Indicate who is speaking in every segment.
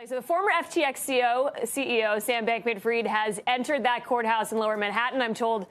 Speaker 1: So the former FTX CEO Sam Bankman-Fried has entered that courthouse in Lower Manhattan. I'm told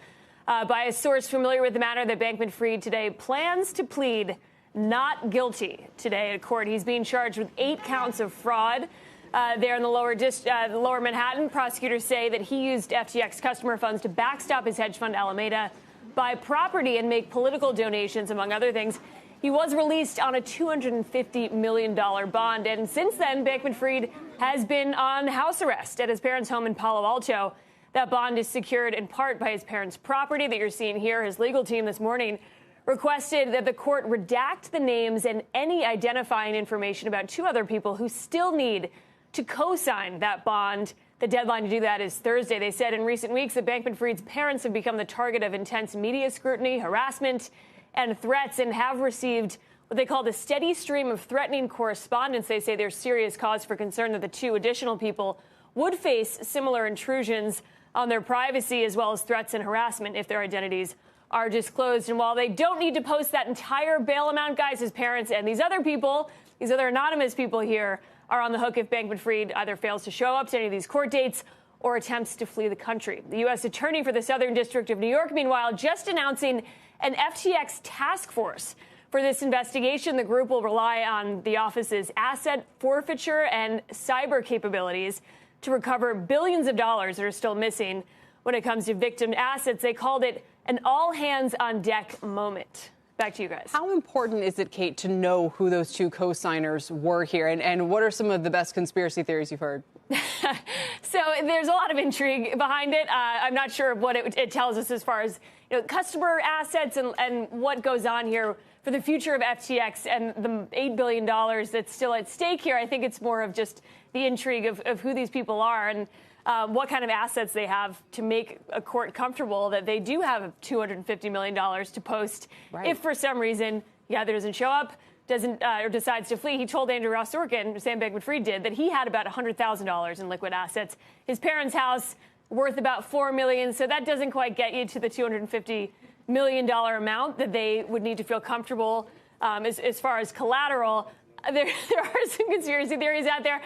Speaker 1: by a source familiar with the matter that Bankman-Fried today plans to plead not guilty today at court. He's being charged with 8 counts of fraud there in the Lower Manhattan. Prosecutors say that he used FTX customer funds to backstop his hedge fund Alameda, buy property, and make political donations, among other things. He was released on a $250 million bond. And since then, Bankman-Fried has been on house arrest at his parents' home in Palo Alto. That bond is secured in part by his parents' property that you're seeing here. His legal team this morning requested that the court redact the names and any identifying information about 2 other people who still need to co-sign that bond. The deadline to do that is Thursday. They said in recent weeks that Bankman-Fried's parents have become the target of intense media scrutiny, harassment, and threats, and have received what they call the steady stream of threatening correspondence. They say there's serious cause for concern that the 2 additional people would face similar intrusions on their privacy, as well as threats and harassment if their identities are disclosed. And while they don't need to post that entire bail amount, guys, his parents and these other people, these other anonymous people here, are on the hook if Bankman-Fried either fails to show up to any of these court dates or attempts to flee the country. The U.S. Attorney for the Southern District of New York, meanwhile, just announcing an FTX task force for this investigation. The group will rely on the office's asset forfeiture and cyber capabilities to recover billions of dollars that are still missing when it comes to victim assets. They called it an all-hands-on-deck moment. Back to you guys.
Speaker 2: How important is it, Kate, to know who those 2 co-signers were here? And what are some of the best conspiracy theories you've heard?
Speaker 1: So there's a lot of intrigue behind it. I'm not sure what it tells us as far as customer assets and what goes on here for the future of FTX and the $8 billion that's still at stake here. I think it's more of just the intrigue of who these people are and what kind of assets they have to make a court comfortable that they do have $250 million to post. Right. If for some reason he either doesn't show up, or decides to flee. He told Andrew Ross Sorkin, Sam Bankman-Fried did, that he had about $100,000 in liquid assets. His parents' house worth about $4 million, so that doesn't quite get you to the $250 million amount that they would need to feel comfortable as far as collateral. There are some conspiracy theories out there.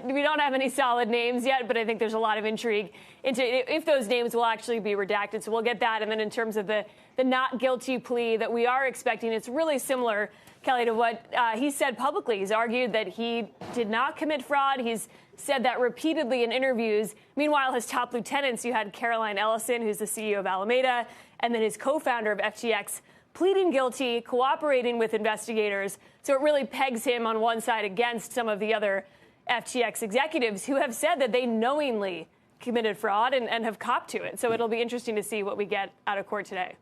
Speaker 1: We don't have any solid names yet, but I think there's a lot of intrigue into if those names will actually be redacted. So we'll get that. And then in terms of the not guilty plea that we are expecting, it's really similar, Kelly, to what he said publicly. He's argued that he did not commit fraud. He's said that repeatedly in interviews. Meanwhile, his top lieutenants, you had Caroline Ellison, who's the CEO of Alameda, and then his co-founder of FTX, pleading guilty, cooperating with investigators. So it really pegs him on one side against some of the other FTX executives who have said that they knowingly committed fraud and have copped to it. So it'll be interesting to see what we get out of court today.